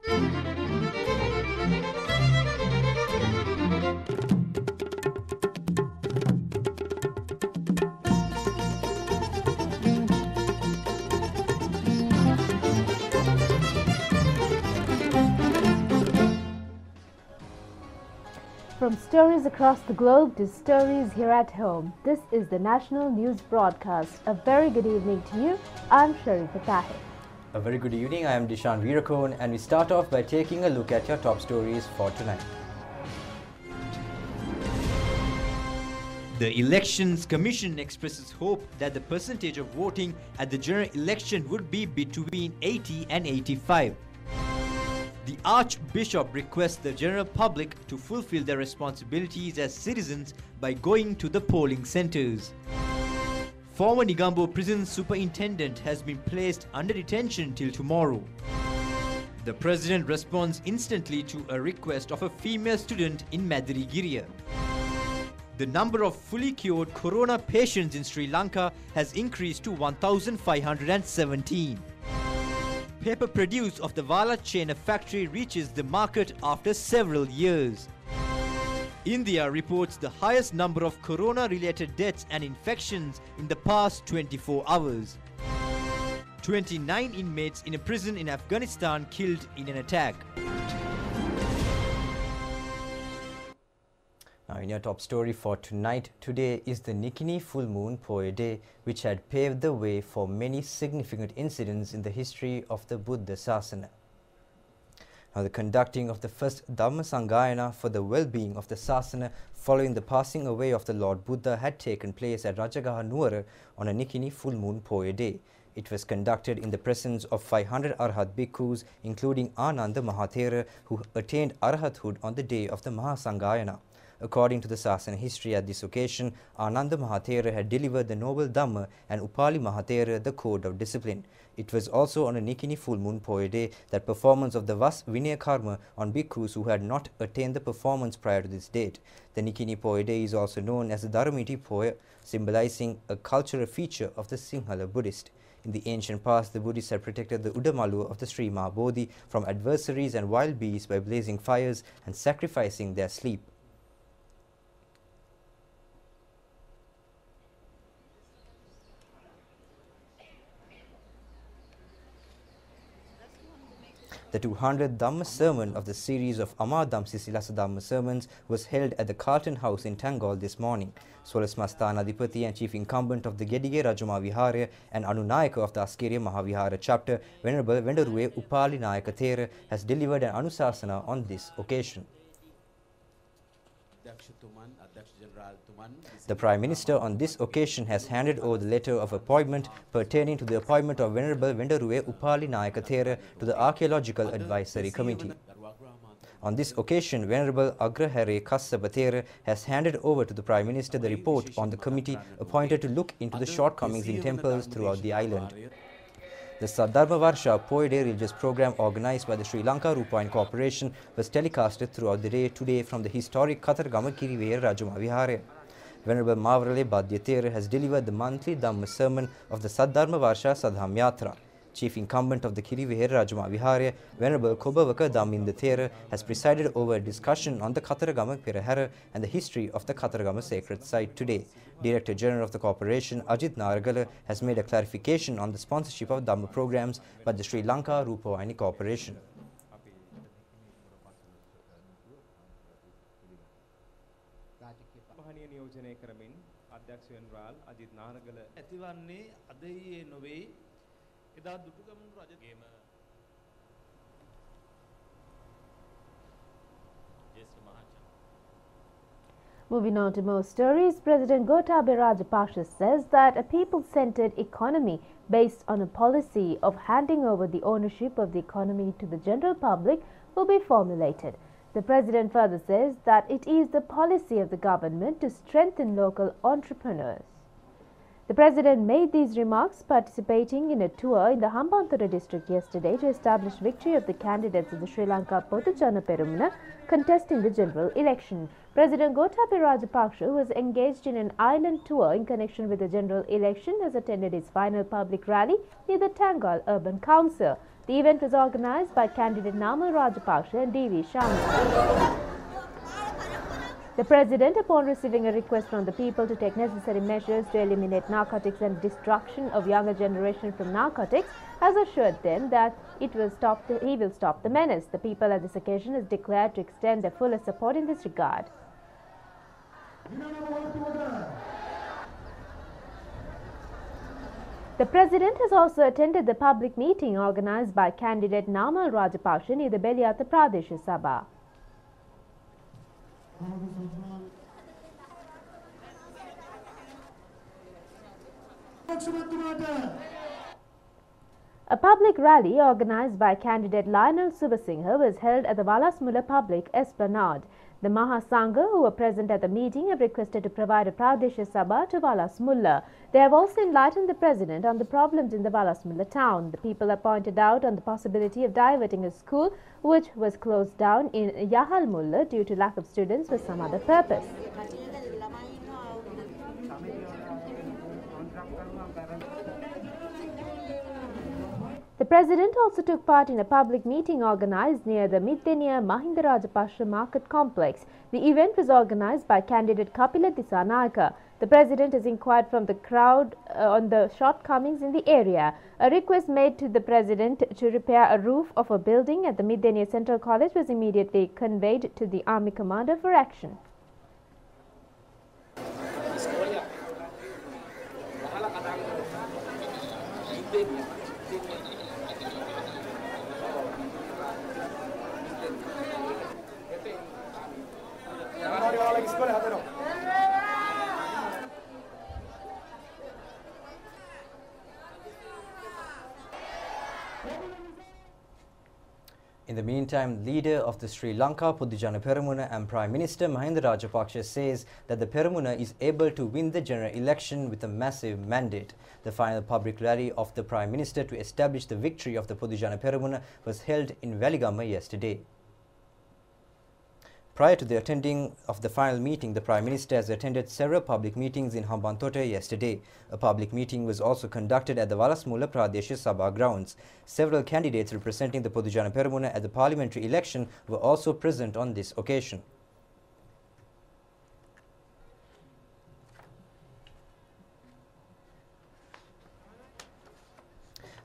From stories across the globe to stories here at home, this is the National News Broadcast. A very good evening to you. I'm Sharifa Tahir. A very good evening. I am Dishan Veerakone, and we start off by taking a look at your top stories for tonight. The Elections Commission expresses hope that the percentage of voting at the general election would be between 80 and 85. The Archbishop requests the general public to fulfill their responsibilities as citizens by going to the polling centers. Former Negombo Prison Superintendent has been placed under detention till tomorrow. The President responds instantly to a request of a female student in Madirigiriya. The number of fully cured corona patients in Sri Lanka has increased to 1,517. Paper produce of the Vala Chena factory reaches the market after several years. India reports the highest number of corona-related deaths and infections in the past 24 hours. 29 inmates in a prison in Afghanistan killed in an attack. Now, in your top story for tonight, today is the Nikini full moon Poya day, which had paved the way for many significant incidents in the history of the Buddha Sasana. Now, the conducting of the first Dhamma Sangayana for the well-being of the Sasana following the passing away of the Lord Buddha had taken place at Rajagaha Nuwara on a Nikini full moon Poya day. It was conducted in the presence of 500 Arhat Bhikkhus, including Ananda Mahathera, who attained Arhathood on the day of the Mahasangayana. According to the Sasana history, at this occasion, Ananda Mahathera had delivered the noble Dhamma and Upali Mahathera the code of discipline. It was also on a Nikini full moon Poya day that performance of the Vas Vinaya Karma on bhikkhus who had not attained the performance prior to this date. The Nikini Poya day is also known as the Dharamiti Poya, symbolizing a cultural feature of the Sinhala Buddhist. In the ancient past, the Buddhists had protected the Udamalu of the Sri Mahabodhi from adversaries and wild beasts by blazing fires and sacrificing their sleep. The 200th Dhamma sermon of the series of Amar Dhamsi Silasa Dhamma sermons was held at the Carlton House in Tangol this morning. Swalasmasthana Adipati and Chief Incumbent of the Gedige Rajuma Vihara and Anunayaka of the Askeriya Mahavihara chapter, Venerable Vendaruwe Upali Nayaka Thera, has delivered an Anusasana on this occasion. The Prime Minister on this occasion has handed over the letter of appointment pertaining to the appointment of Venerable Vendaruwe Upali Nayaka Thera to the Archaeological Advisory Committee. On this occasion, Venerable Agrahare Kassapa Thera has handed over to the Prime Minister the report on the committee appointed to look into the shortcomings in temples throughout the island. The Saddharma Varsha Poya Day religious program organized by the Sri Lanka Rupavahini Corporation was telecasted throughout the day today from the historic Kataragama Kiriveer Rajuma Vihara. Venerable Mavrale Badyathera has delivered the monthly Dhamma sermon of the Saddharma Varsha Sadham Yatra. Chief Incumbent of the Kiriveer Rajuma Vihara, Venerable Kobavaka Dhaminda Thera, has presided over a discussion on the Kataragama Perahara and the history of the Kataragama sacred site today. Director General of the Corporation, Ajit Naragala, has made a clarification on the sponsorship of Dhamma programs by the Sri Lanka Rupavahini Corporation. Moving on to more stories, President Gotabaya Rajapaksa says that a people-centered economy based on a policy of handing over the ownership of the economy to the general public will be formulated. The President further says that it is the policy of the government to strengthen local entrepreneurs. The President made these remarks participating in a tour in the Hambantota district yesterday to establish victory of the candidates of the Sri Lanka Potujana Perumna contesting the general election. President Gotabaya Rajapaksa, who was engaged in an island tour in connection with the general election, has attended his final public rally near the Tangal Urban Council. The event was organized by candidate Namal Rajapaksa and D.V. Shamika. The President, upon receiving a request from the people to take necessary measures to eliminate narcotics and destruction of younger generation from narcotics, has assured them that he will stop the menace. The people at this occasion has declared to extend their fullest support in this regard. The President has also attended the public meeting organized by candidate Namal Rajapaksa near the Beliata Pradesh Sabha. A public rally organized by candidate Lionel Subasinghe was held at the Valasmula Public Esplanade. The Mahasangha, who were present at the meeting, have requested to provide a Pradesh Sabha to Valasmula. They have also enlightened the President on the problems in the Valasmula town. The people have pointed out on the possibility of diverting a school which was closed down in Yahalmulla due to lack of students for some other purpose. The President also took part in a public meeting organized near the Middeniya Mahinda Rajapaksa Market Complex. The event was organized by candidate Kapila Disanayaka. The President has inquired from the crowd on the shortcomings in the area. A request made to the President to repair a roof of a building at the Middeniya Central College was immediately conveyed to the Army Commander for action. In the meantime, leader of the Sri Lanka Podujana Peramuna and Prime Minister Mahinda Rajapaksa says that the Peramuna is able to win the general election with a massive mandate. The final public rally of the Prime Minister to establish the victory of the Podujana Peramuna was held in Waligama yesterday. Prior to the attending of the final meeting, the Prime Minister has attended several public meetings in Hambantota yesterday. A public meeting was also conducted at the Valasmula Pradesh Sabha grounds. Several candidates representing the Podujana Peramuna at the parliamentary election were also present on this occasion.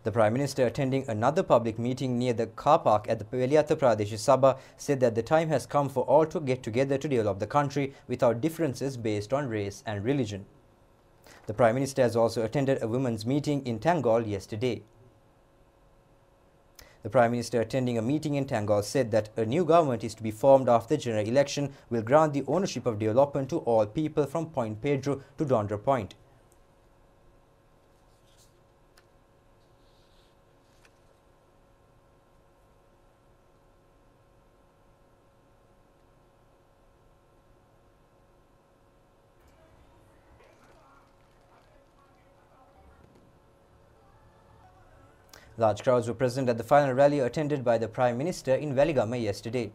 The Prime Minister, attending another public meeting near the car park at the Veliata Pradesh Sabha, said that the time has come for all to get together to develop the country without differences based on race and religion. The Prime Minister has also attended a women's meeting in Tangol yesterday. The Prime Minister, attending a meeting in Tangol, said that a new government is to be formed after the general election will grant the ownership of development to all people from Point Pedro to Dondra Point. Large crowds were present at the final rally attended by the Prime Minister in Waligama yesterday.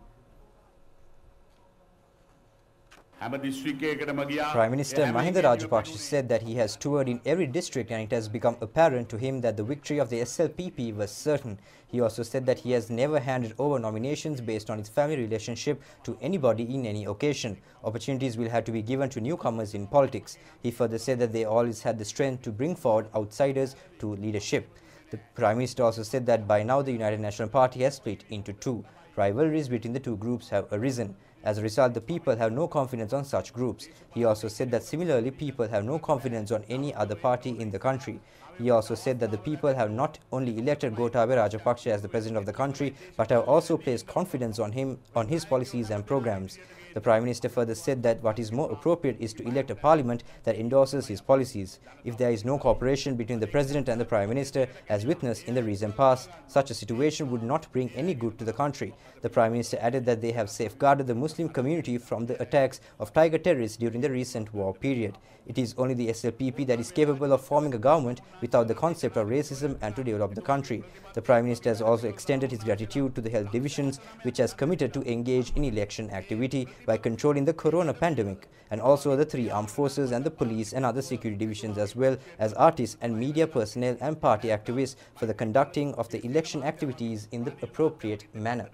Prime Minister Mahinda Rajapaksa said that he has toured in every district and it has become apparent to him that the victory of the SLPP was certain. He also said that he has never handed over nominations based on his family relationship to anybody in any occasion. Opportunities will have to be given to newcomers in politics. He further said that they always had the strength to bring forward outsiders to leadership. The Prime Minister also said that by now the United National Party has split into two. Rivalries between the two groups have arisen. As a result, the people have no confidence on such groups. He also said that similarly, people have no confidence on any other party in the country. He also said that the people have not only elected Gotabaya Rajapaksa as the president of the country, but have also placed confidence on him, on his policies and programs. The Prime Minister further said that what is more appropriate is to elect a parliament that endorses his policies. If there is no cooperation between the President and the Prime Minister, as witnessed in the recent past, such a situation would not bring any good to the country. The Prime Minister added that they have safeguarded the Muslim community from the attacks of Tiger terrorists during the recent war period. It is only the SLPP that is capable of forming a government without the concept of racism and to develop the country. The Prime Minister has also extended his gratitude to the health divisions, which has committed to engage in election activity by controlling the corona pandemic, and also the 3 armed forces and the police and other security divisions, as well as artists and media personnel and party activists for the conducting of the election activities in the appropriate manner.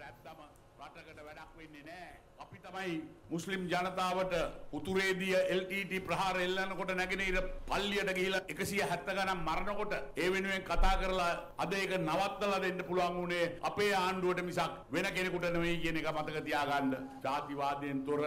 මුස්ලිම් ජනතාවට උතුරේදී LTT ප්‍රහාර එල්ලනකොට නැගෙනහිර පල්ලියට ගිහිලා 170 ගණන් මරනකොට ඒ වෙනුවෙන් කතා කරලා අද ඒක නවත්තලා දෙන්න පුළුවන් උනේ අපේ ආණ්ඩුවට මිසක් වෙන කෙනෙකුට නෙවෙයි කියන එක මතක තියාගන්න. ජාතිවාදයෙන් තොර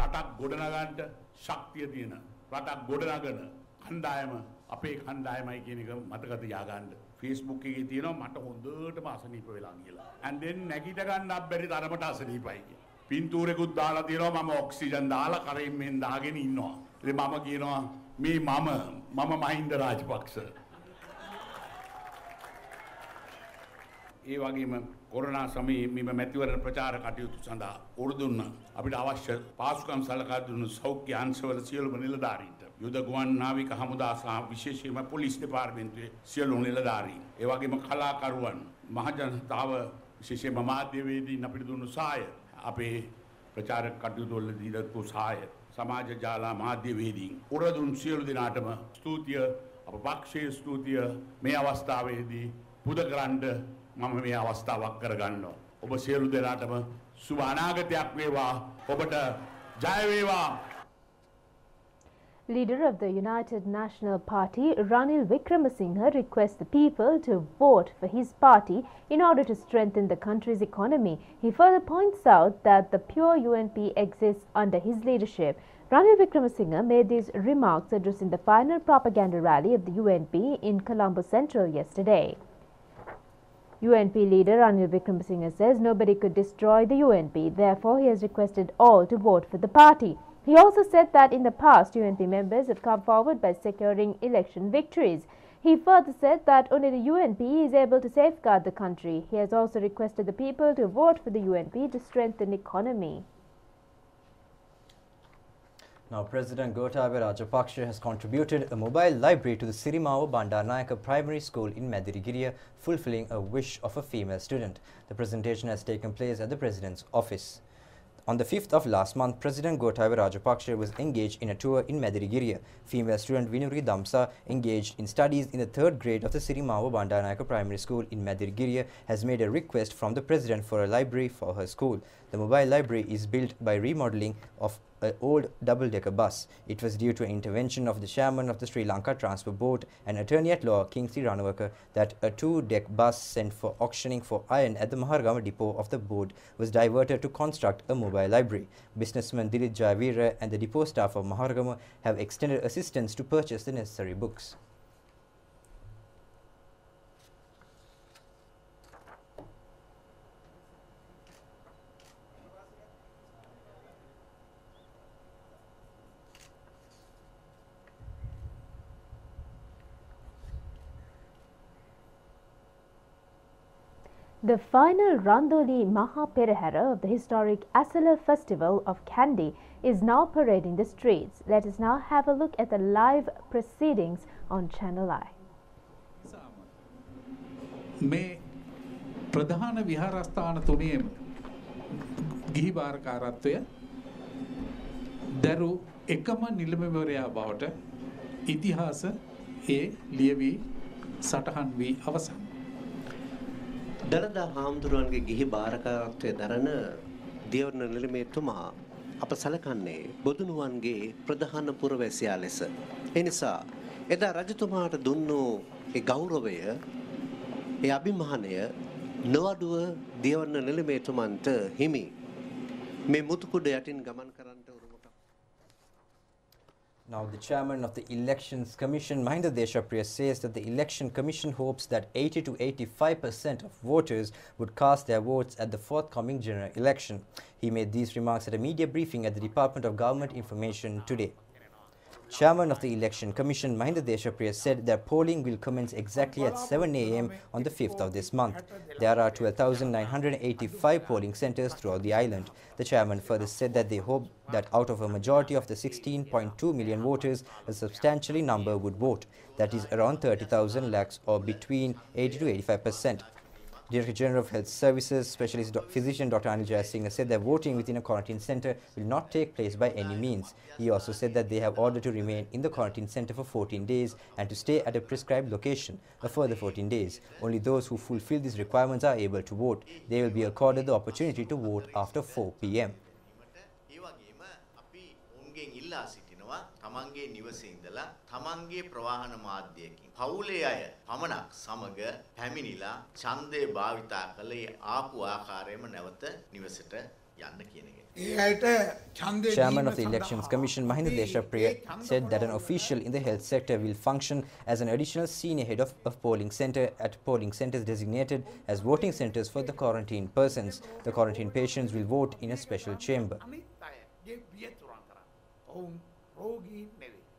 රටක් ගොඩනගන්න ශක්තිය තියෙන රටක් ගොඩනගන කණ්ඩායම අපේ කණ්ඩායමයි කියන එක මතක තියාගන්න. Facebook එකේ තියෙනවා මට හොඳටම අසනීප වෙලා කියලා. and then නැගිට ගන්නත් බැරි තරමට අසනීපයි කියලා. පින්තූරෙකුත් දාලා තියෙනවා මම ඔක්සිජන් දාලා කරෙන් මෙන් දාගෙන ඉන්නවා. ඉතින් මම කියනවා මේ මම මහින්ද රාජපක්ෂ. ඒ වගේම කොරෝනා සමයේ මෙම මැතිවරණ ප්‍රචාර කටයුතු සඳහා උරුදුන්න අපිට අවශ්‍ය පාසුකම් සලකා දුන්න සෞඛ්‍ය අංශවල සියලුම නිලධාරීන්ට යුද ගුවන් නාවික හමුදා සහ විශේෂයෙන්ම පොලිස් දෙපාර්තමේන්තුවේ සියලු නිලධාරීන් ඒ වගේම කලාකරුවන් මහජනතාව විශේෂයෙන්ම මාධ්‍යවේදීන් අපිට දුන්නු සහාය අපේ ප්‍රචාරක කටයුතු වලදී දක්වපු සහාය සමාජ ජාල මාධ්‍යවේදීන් උරදුන් සියලු දෙනාටම ස්තුතිය අප පක්ෂයේ ස්තුතිය මේ අවස්ථාවේදී පුද කරන්න මම මේ අවස්ථාවක් කරගන්නවා. ඔබ සියලු දෙනාටම සුබ අනාගතයක් වේවා. ඔබට ජය වේවා. Leader of the United National Party, Ranil Wickremesinghe, requests the people to vote for his party in order to strengthen the country's economy. He further points out that the pure UNP exists under his leadership. Ranil Wickremesinghe made these remarks addressing the final propaganda rally of the UNP in Colombo Central yesterday. UNP leader Ranil Wickremesinghe says nobody could destroy the UNP. Therefore, he has requested all to vote for the party. He also said that in the past, UNP members have come forward by securing election victories. He further said that only the UNP is able to safeguard the country. He has also requested the people to vote for the UNP to strengthen the economy. Now, President Gotabaya Rajapaksa has contributed a mobile library to the Sirimawa Bandaranaike Primary School in Madirigiriya, fulfilling a wish of a female student. The presentation has taken place at the President's office. On the 5th of last month, President Gotabaya Rajapaksa was engaged in a tour in Madirigiriya. Female student Vinuri Damsa, engaged in studies in the 3rd grade of the Sirimawa Bandaranaike Primary School in Madirigiriya, has made a request from the President for a library for her school. The mobile library is built by remodeling of an old double-decker bus. It was due to an intervention of the chairman of the Sri Lanka Transport Board and attorney at law Kingsley Ranawaka that a 2-deck bus sent for auctioning for iron at the Maharagama depot of the board was diverted to construct a mobile library. Businessman Dilip Jayavira and the depot staff of Maharagama have extended assistance to purchase the necessary books. The final Randoli Maha Perehara of the historic Asala Festival of Kandy is now parading the streets. Let us now have a look at the live proceedings on Channel I. මේ ප්‍රධාන විහාරස්ථාන තුනේම ගිහි බාරකාරත්වය දරු එකම නිලමවරයා බවට ඉතිහාස ඒ ලියවි සටහන් වී අවසන්. දළදා හාමුදුරුවන්ගේ ගිහි බාරකාරත්වය දරන දියවර්ණ නිලමේතුමා අප සලකන්නේ බොදුනුවන්ගේ ප්‍රධාන පුරවැසියා ලෙස. ඒ නිසා එදා රජතුමාට දුන්නු ඒ ගෞරවය ඒ අභිමානය නොඅඩුව දියවර්ණ නිලමේතුමන්ට හිමි. මේ මුතුකුඩ යටින් ගමන් කරන්නට උරුමකම්. Now, the chairman of the Elections Commission, Mahinda Deshapriya, says that the Election Commission hopes that 80 to 85% of voters would cast their votes at the forthcoming general election. He made these remarks at a media briefing at the Department of Government Information today. Chairman of the Election Commission, Mahinda Deshapriya, said that polling will commence exactly at 7 a.m. on the 5th of this month. There are 12,985 polling centres throughout the island. The chairman further said that they hope that out of a majority of the 16.2 million voters, a substantial number would vote. That is around 30,000 lakhs, or between 80 to 85%. Director General of Health Services Specialist Physician Dr. Anil Jayasinghe said that voting within a quarantine centre will not take place by any means. He also said that they have ordered to remain in the quarantine centre for 14 days and to stay at a prescribed location a further 14 days. Only those who fulfill these requirements are able to vote. They will be accorded the opportunity to vote after 4 p.m. තමන්ගේ නිවසේ ඉඳලා තමන්ගේ ප්‍රවාහන මාධ්‍යයකින් පවුලේ අය පමණක් සමග පැමිණිලා ඡන්දය භාවිතා කළ ආපු ආකාරයෙන්ම නැවත නිවසට යන්න කියන එක. Chairman of the Elections Commission, Mahinda Deshapriya, said that an official in the health sector will function as an additional senior head of polling centre at polling centres designated as voting centres for the quarantined persons. The quarantined patients will vote in a special chamber.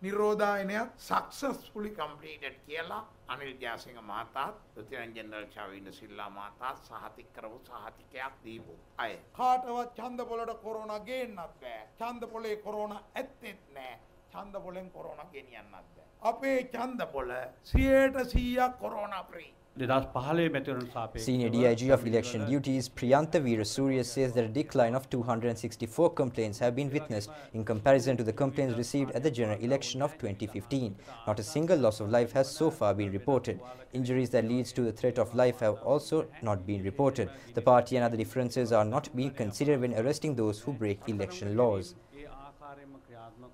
නිරෝධායනයක් successfully completed කියලා Anil Jayasinghe මහතාත් ලෙෆ්ටිනන්ට් general චාවින්ද සිල්ලා මහතාත් සහතික කරපු සහතිකයක් දීපු අය. කාටවත් ඡන්ද පොළට corona ගේන්නත් බෑ. ඡන්ද පොළේ කොරෝනා ඇත්තෙත් නෑ. ඡන්ද පොළෙන් කොරෝනා ගෙනියන්නත් බෑ. අපේ ඡන්ද පොළ 100% corona free. Senior DIG of Election Duties Priyantha Veerasurya says that a decline of 264 complaints have been witnessed in comparison to the complaints received at the general election of 2015. Not a single loss of life has so far been reported. Injuries that leads to the threat of life have also not been reported. The party and other differences are not being considered when arresting those who break election laws.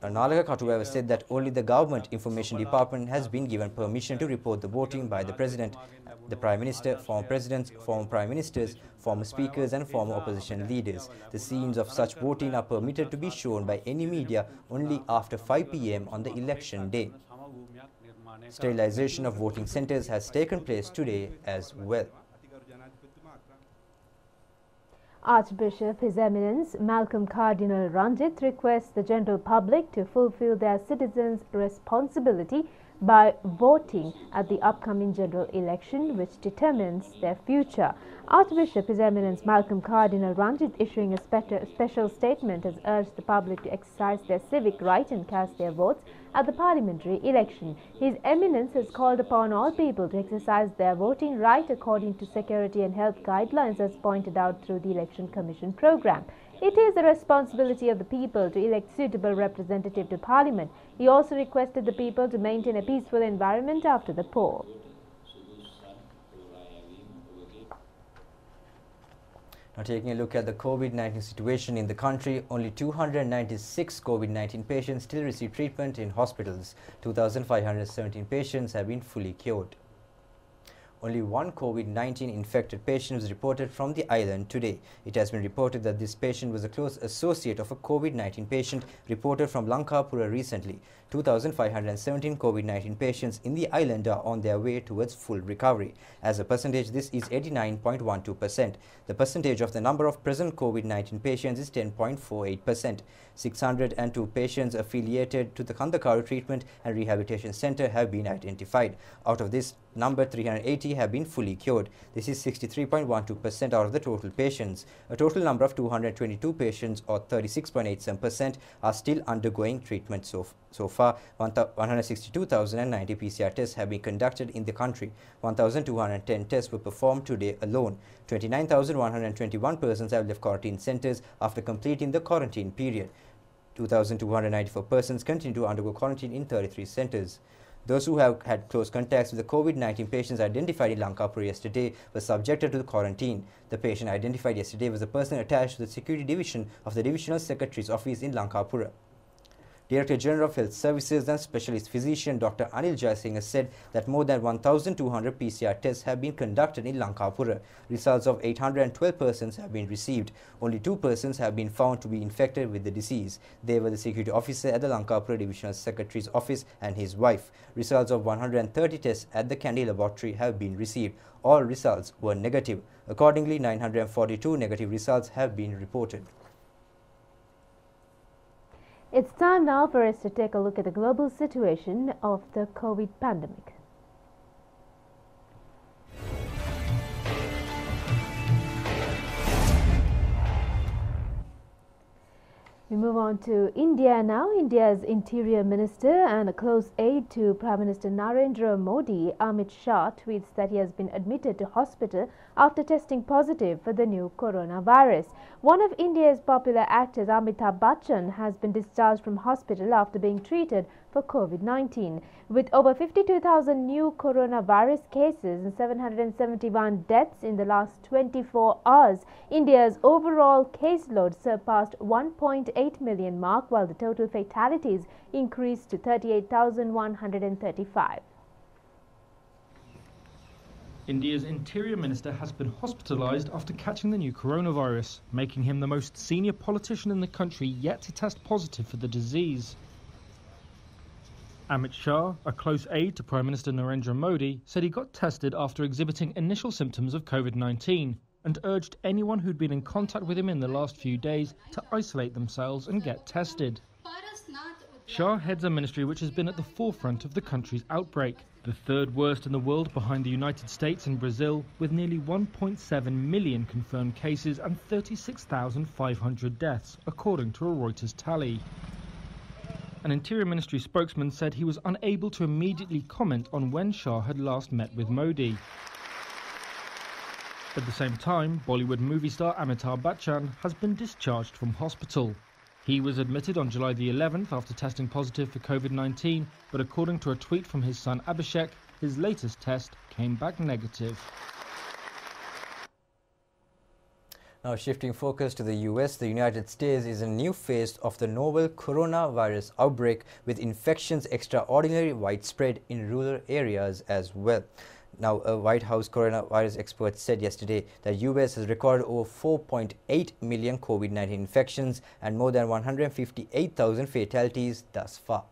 Nalaka Katuweva said that only the Government Information Department has been given permission to report the voting by the President, the Prime Minister, former Presidents, former Prime Ministers, former Speakers and former opposition leaders. The scenes of such voting are permitted to be shown by any media only after 5 p.m. on the election day. Sterilization of voting centres has taken place today as well. Archbishop His Eminence Malcolm Cardinal Ranjit requests the general public to fulfill their citizens' responsibility by voting at the upcoming general election, which determines their future. Archbishop His Eminence Malcolm Cardinal Ranjit, issuing a special statement, has urged the public to exercise their civic right and cast their votes at the parliamentary election. His Eminence has called upon all people to exercise their voting right according to security and health guidelines as pointed out through the Election Commission program. It is the responsibility of the people to elect suitable representative to Parliament. He also requested the people to maintain a peaceful environment after the poll. Now taking a look at the COVID-19 situation in the country, only 296 COVID-19 patients still receive treatment in hospitals. 2,517 patients have been fully cured. Only one COVID-19 infected patient was reported from the island today. It has been reported that this patient was a close associate of a COVID-19 patient reported from Lanka recently. 2,517 COVID-19 patients in the island are on their way towards full recovery. As a percentage, this is 89.12%. The percentage of the number of present COVID-19 patients is 10.48%. 602 patients affiliated to the Kandakaru Treatment and Rehabilitation Center have been identified. Out of this number, 380 have been fully cured. This is 63.12% out of the total patients. A total number of 222 patients, or 36.87%, are still undergoing treatment so far. 162,090 PCR tests have been conducted in the country. 1,210 tests were performed today alone. 29,121 persons have left quarantine centers after completing the quarantine period. 2,294 persons continue to undergo quarantine in 33 centers. Those who have had close contacts with the COVID-19 patients identified in Lankapura yesterday were subjected to the quarantine. The patient identified yesterday was a person attached to the security division of the Divisional Secretary's office in Lankapura. Director General of Health Services and Specialist Physician Dr. Anil Jayasinghe said that more than 1,200 PCR tests have been conducted in Lankapura. Results of 812 persons have been received. Only 2 persons have been found to be infected with the disease. They were the security officer at the Lankapura Divisional Secretary's office and his wife. Results of 130 tests at the Kandy laboratory have been received. All results were negative. Accordingly, 942 negative results have been reported. It's time now for us to take a look at the global situation of the COVID pandemic. We move on to India now. India's Interior Minister and a close aide to Prime Minister Narendra Modi, Amit Shah, tweets that he has been admitted to hospital after testing positive for the new coronavirus. One of India's popular actors, Amitabh Bachchan, has been discharged from hospital after being treated for COVID-19. With over 52,000 new coronavirus cases and 771 deaths in the last 24 hours, India's overall caseload surpassed 1.8 million mark, while the total fatalities increased to 38,135. India's Interior Minister has been hospitalised after catching the new coronavirus, making him the most senior politician in the country yet to test positive for the disease. Amit Shah, a close aide to Prime Minister Narendra Modi, said he got tested after exhibiting initial symptoms of COVID-19 and urged anyone who'd been in contact with him in the last few days to isolate themselves and get tested. Shah heads a ministry which has been at the forefront of the country's outbreak, the third worst in the world behind the United States and Brazil, with nearly 1.7 million confirmed cases and 36,500 deaths, according to a Reuters tally. An Interior Ministry spokesman said he was unable to immediately comment on when Shah had last met with Modi. At the same time, Bollywood movie star Amitabh Bachchan has been discharged from hospital. He was admitted on July the 11th after testing positive for COVID-19, but according to a tweet from his son Abhishek, his latest test came back negative. Now shifting focus to the US, the United States is in a new phase of the novel coronavirus outbreak, with infections extraordinarily widespread in rural areas as well. Now, a White House coronavirus expert said yesterday that US has recorded over 4.8 million COVID-19 infections and more than 158,000 fatalities thus far.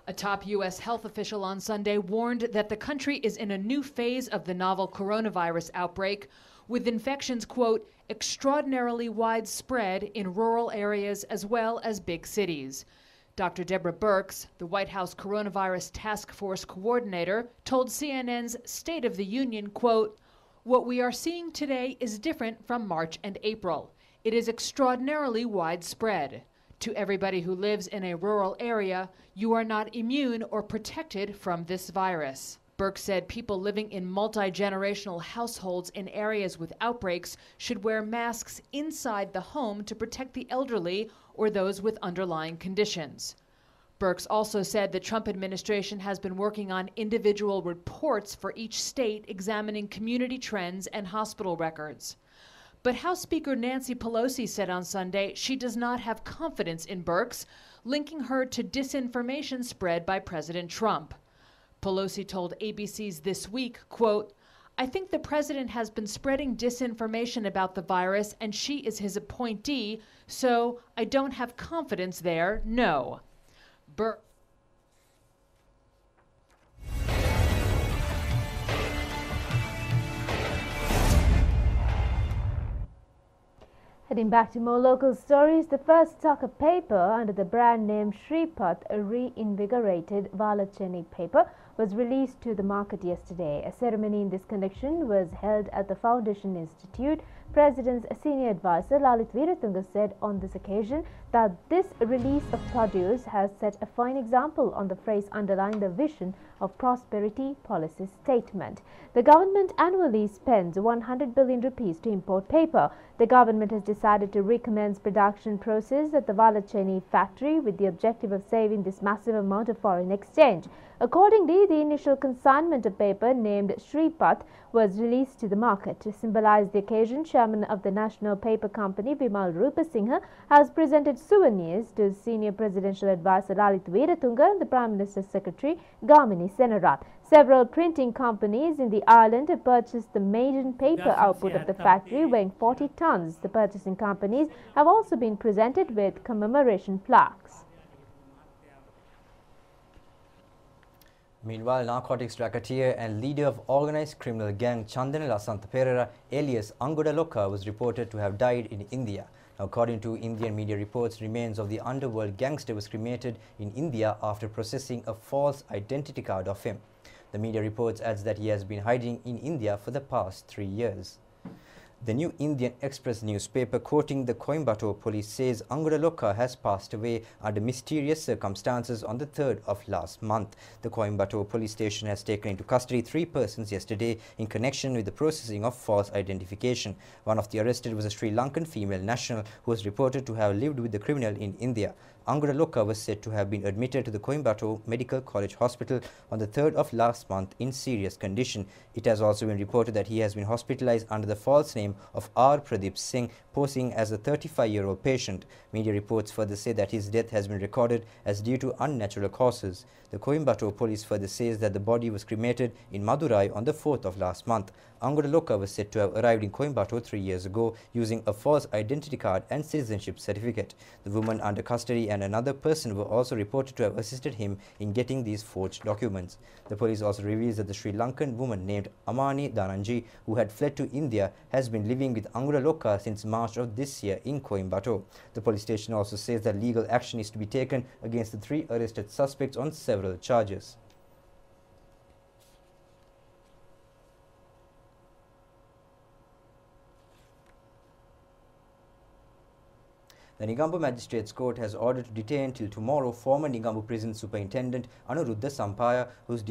A top U.S. health official on Sunday warned that the country is in a new phase of the novel coronavirus outbreak, with infections, quote, extraordinarily widespread in rural areas as well as big cities. Dr. Deborah Birx, the White House Coronavirus Task Force coordinator, told CNN's State of the Union, quote, what we are seeing today is different from March and April. It is extraordinarily widespread. To everybody who lives in a rural area, you are not immune or protected from this virus. Birx said people living in multi-generational households in areas with outbreaks should wear masks inside the home to protect the elderly or those with underlying conditions. Birx also said the Trump administration has been working on individual reports for each state examining community trends and hospital records. But House Speaker Nancy Pelosi said on Sunday she does not have confidence in Birx, linking her to disinformation spread by President Trump. Pelosi told ABC's This Week, quote, I think the president has been spreading disinformation about the virus and she is his appointee, so I don't have confidence there, no. Heading back to more local stories, the first stock of paper under the brand name Shripath, a reinvigorated Valacheni paper, was released to the market yesterday. A ceremony in this connection was held at the Foundation Institute. President's senior advisor Lalit Veeratunga said on this occasion that this release of produce has set a fine example on the phrase underlying the vision of prosperity policy statement. The government annually spends 100 billion rupees to import paper. The government has decided to recommence production process at the Valacheni factory with the objective of saving this massive amount of foreign exchange. Accordingly, the initial consignment of paper named Shripath was released to the market. To symbolize the occasion, Chairman of the National Paper Company Vimal Rupasinghe has presented souvenirs to Senior Presidential Advisor Lalit Veeratunga and the Prime Minister's Secretary Gamini Senarath. Several printing companies in the island have purchased the maiden paper output of the factory, weighing 40 tons. The purchasing companies have also been presented with commemoration plaques. Meanwhile, narcotics racketeer and leader of organized criminal gang Chandana Lasantha Perera, alias Angoda Loka, was reported to have died in India. According to Indian media reports, remains of the underworld gangster was cremated in India after processing a false identity card of him. The media reports adds that he has been hiding in India for the past 3 years. The New Indian Express newspaper, quoting the Coimbatore police, says Angadaloka has passed away under mysterious circumstances on the 3rd of last month. The Coimbatore police station has taken into custody 3 persons yesterday in connection with the processing of false identification. One of the arrested was a Sri Lankan female national who was reported to have lived with the criminal in India. Angadaloka was said to have been admitted to the Coimbatore Medical College Hospital on the 3rd of last month in serious condition. It has also been reported that he has been hospitalized under the false name of R. Pradeep Singh, posing as a 35-year-old patient. Media reports further say that his death has been recorded as due to unnatural causes. The Coimbatore police further says that the body was cremated in Madurai on the 4th of last month. Angadaloka was said to have arrived in Coimbatore 3 years ago using a false identity card and citizenship certificate. The woman under custody and another person were also reported to have assisted him in getting these forged documents. The police also reveals that the Sri Lankan woman named Amani Dhananji, who had fled to India, has been living with Angadaloka since March of this year in Coimbatore. The police station also says that legal action is to be taken against the 3 arrested suspects on several charges. The Negombo Magistrates Court has ordered to detain till tomorrow former Negombo Prison Superintendent Anuruddha Sampaya, whose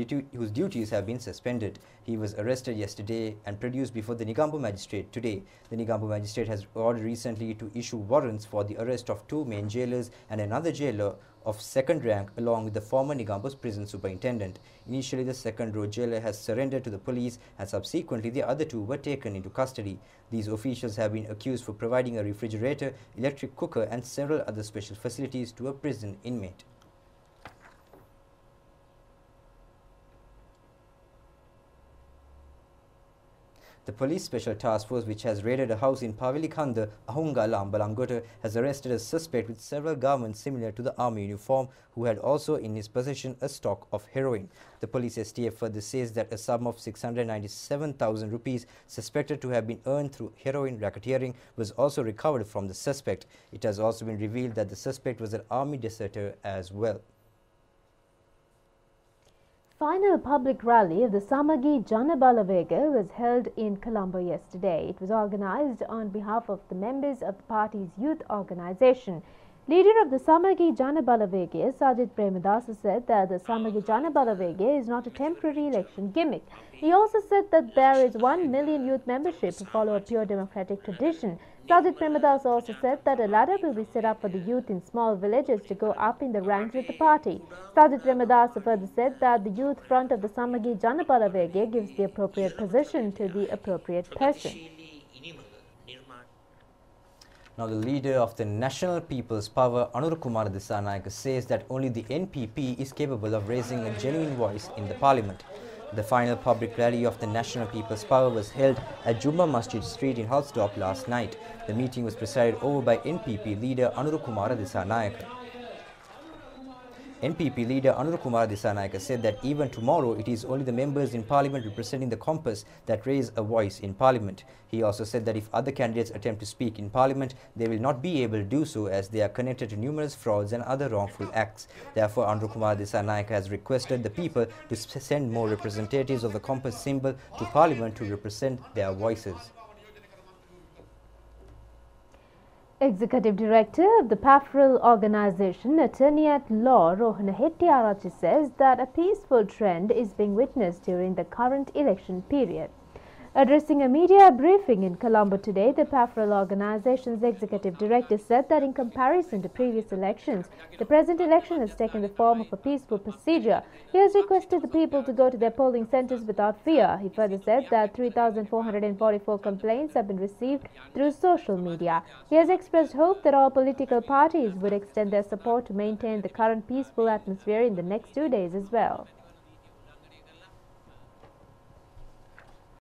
duties have been suspended. He was arrested yesterday and produced before the Negombo Magistrate today. The Negombo Magistrate has ordered recently to issue warrants for the arrest of 2 main jailers and another jailer of second rank along with the former Negombo's prison superintendent. Initially, the second-row jailer has surrendered to the police and subsequently the other 2 were taken into custody. These officials have been accused for providing a refrigerator, electric cooker and several other special facilities to a prison inmate. The police special task force, which has raided a house in Pavilikanda, Ahungala, Ambalangota, has arrested a suspect with several garments similar to the army uniform, who had also in his possession a stock of heroin. The police STF further says that a sum of 697,000 rupees suspected to have been earned through heroin racketeering was also recovered from the suspect. It has also been revealed that the suspect was an army deserter as well. Final public rally of the Samagi Jana Balavega was held in Colombo yesterday. It was organized on behalf of the members of the party's youth organization. Leader of the Samagi Jana Balavega, Sajid Premadasa, said that the Samagi Jana Balavega is not a temporary election gimmick. He also said that there is 1 million youth membership who follow a pure democratic tradition. Sajid Premadasa also said that a ladder will be set up for the youth in small villages to go up in the ranks of the party. Sajid Premadasa further said that the youth front of the Samagi Jana Balavega gives the appropriate position to the appropriate person. Now, the leader of the National People's Power, Anurukumara Dissanayake, says that only the NPP is capable of raising a genuine voice in the parliament. The final public rally of the National People's Power was held at Jumma Masjid Street in Halsdorp last night. The meeting was presided over by NPP leader Anurukumara Dissanayake. NPP leader Anurukumara Dissanayake said that even tomorrow it is only the members in parliament representing the compass that raise a voice in parliament. He also said that if other candidates attempt to speak in parliament, they will not be able to do so as they are connected to numerous frauds and other wrongful acts. Therefore, Anurukumara Dissanayake has requested the people to send more representatives of the compass symbol to parliament to represent their voices. Executive Director of the PAFRIL organization, Attorney at Law Rohana Hettiarachchi, says that a peaceful trend is being witnessed during the current election period. Addressing a media briefing in Colombo today, the PAFRIL organization's executive director said that in comparison to previous elections, the present election has taken the form of a peaceful procedure. He has requested the people to go to their polling centers without fear. He further said that 3,444 complaints have been received through social media. He has expressed hope that all political parties would extend their support to maintain the current peaceful atmosphere in the next 2 days as well.